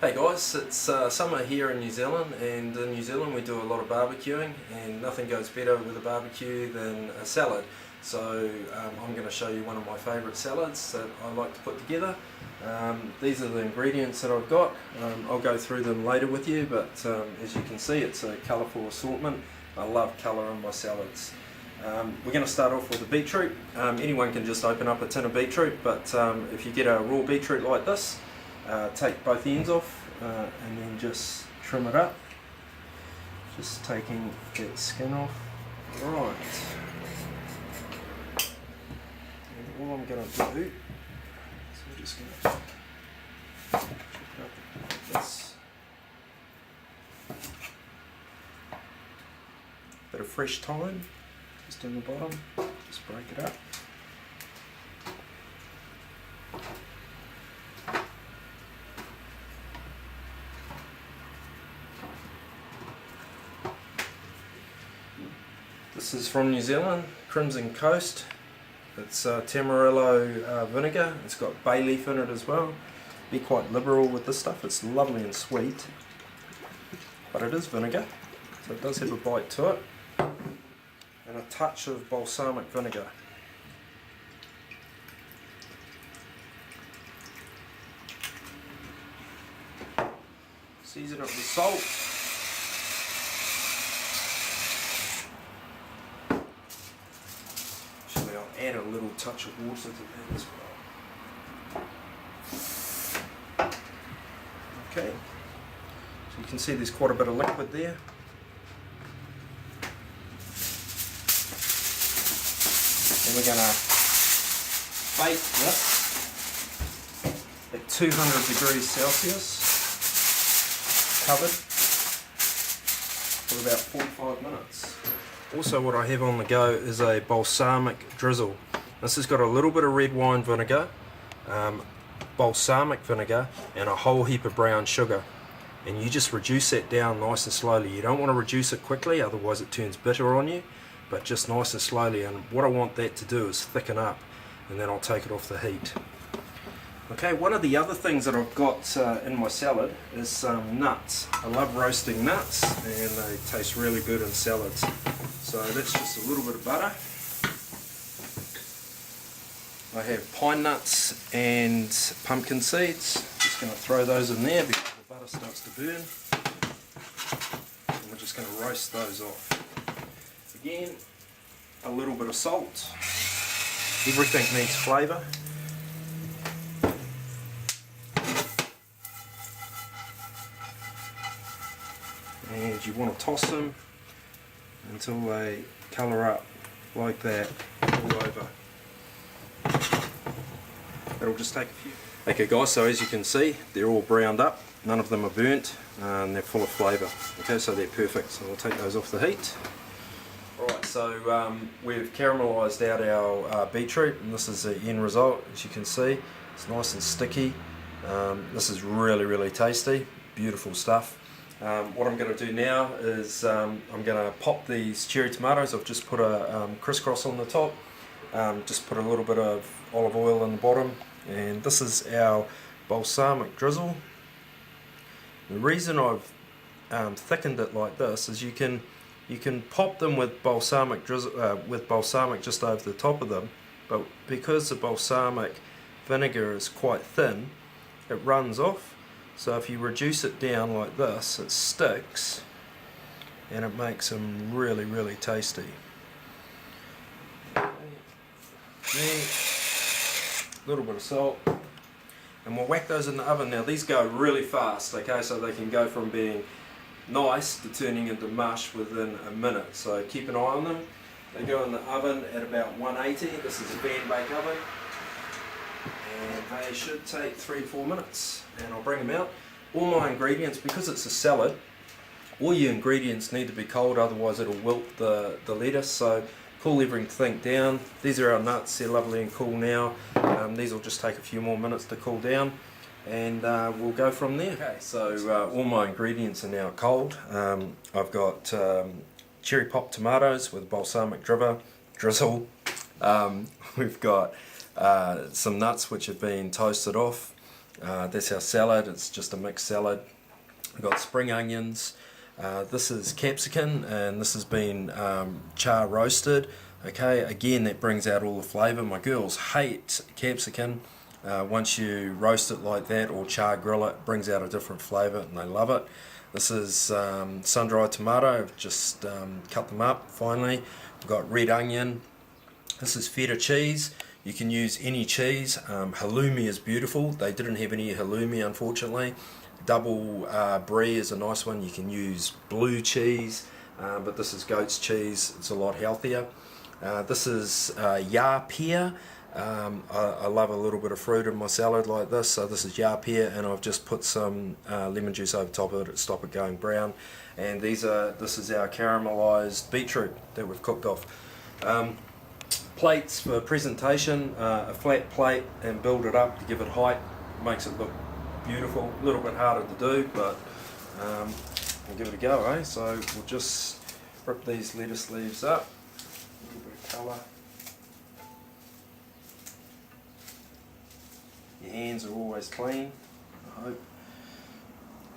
Hey guys, it's summer here in New Zealand, and in New Zealand we do a lot of barbecuing, and nothing goes better with a barbecue than a salad. So I'm going to show you one of my favourite salads that I like to put together. These are the ingredients that I've got. I'll go through them later with you, but as you can see, it's a colourful assortment. I love colour in my salads. We're going to start off with the beetroot. Anyone can just open up a tin of beetroot, but if you get a raw beetroot like this, take both ends off and then just trim it up. Just taking that skin off. Right. And all I'm going to do, so I'm just going to chop it up like this. Bit of fresh thyme just in the bottom. Just break it up. This is from New Zealand, Crimson Coast. It's Tamarillo vinegar. It's got bay leaf in it as well. Be quite liberal with this stuff. It's lovely and sweet, but it is vinegar, so it does have a bite to it. And a touch of balsamic vinegar. Season it with salt. Add a little touch of water to that as well. Okay, so you can see there's quite a bit of liquid there. And we're going to bake this at 200 degrees Celsius, covered, for about 45 minutes. Also, what I have on the go is a balsamic drizzle. This has got a little bit of red wine vinegar, balsamic vinegar, and a whole heap of brown sugar. And you just reduce that down nice and slowly. You don't want to reduce it quickly, otherwise it turns bitter on you, but just nice and slowly. And what I want that to do is thicken up, and then I'll take it off the heat. Okay, one of the other things that I've got in my salad is some nuts. I love roasting nuts, and they taste really good in salads. So that's just a little bit of butter. I have pine nuts and pumpkin seeds. Just going to throw those in there because the butter starts to burn. And we're just going to roast those off. Again, a little bit of salt. Everything needs flavour. And you want to toss them until they colour up like that all over. It'll just take a few. Okay guys, so as you can see, they're all browned up, none of them are burnt, and they're full of flavour. Okay, so they're perfect, so we'll take those off the heat. Alright, so we've caramelised out our beetroot, and this is the end result. As you can see, it's nice and sticky. This is really tasty, beautiful stuff. What I'm going to do now is I'm going to pop these cherry tomatoes. I've just put a crisscross on the top, just put a little bit of olive oil in the bottom, and this is our balsamic drizzle. The reason I've thickened it like this is you can pop them with balsamic drizzle, with balsamic just over the top of them, but because the balsamic vinegar is quite thin, it runs off. So if you reduce it down like this, it sticks, and it makes them really tasty. Okay. A little bit of salt, and we'll whack those in the oven. Now these go really fast, okay, so they can go from being nice to turning into mush within a minute. So keep an eye on them. They go in the oven at about 180. This is a fan bake oven. And they should take 3-4 minutes, and I'll bring them out. All my ingredients, because it's a salad, all your ingredients need to be cold, otherwise it'll wilt the lettuce. So cool everything down. These are our nuts, they're lovely and cool now. These will just take a few more minutes to cool down, and we'll go from there. Okay, so all my ingredients are now cold. I've got cherry pop tomatoes with balsamic drizzle. We've got some nuts which have been toasted off, That's our salad. It's just a mixed salad. We've got spring onions. This is capsicum, and this has been char roasted. Okay, again, that brings out all the flavour. My girls hate capsicum. Once you roast it like that or char grill it, brings out a different flavour and they love it. This is sun-dried tomato. I've just cut them up finely. We've got red onion. This is feta cheese. You can use any cheese. Halloumi is beautiful. They didn't have any halloumi, unfortunately. Double brie is a nice one. You can use blue cheese, but this is goat's cheese. It's a lot healthier. This is yar pear. I love a little bit of fruit in my salad like this, so this is yar pear, and I've just put some lemon juice over top of it to stop it going brown. And this is our caramelised beetroot that we've cooked off. Plates for presentation, a flat plate, and build it up to give it height. Makes it look beautiful. A little bit harder to do, but we'll give it a go, eh? So we'll just rip these lettuce leaves up. A little bit of colour. Your hands are always clean, I hope.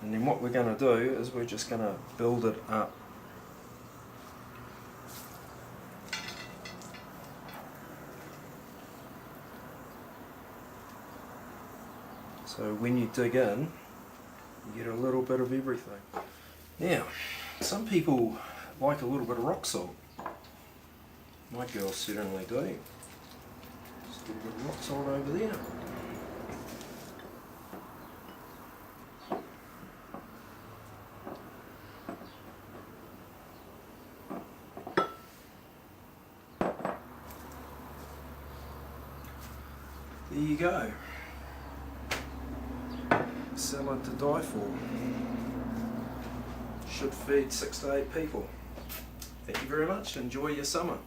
And then what we're going to do is we're just going to build it up. So when you dig in, you get a little bit of everything. Now, some people like a little bit of rock salt. My girls certainly do. Just a little bit of rock salt over there. There you go. Salad to die for. Should feed 6 to 8 people. Thank you very much. Enjoy your summer.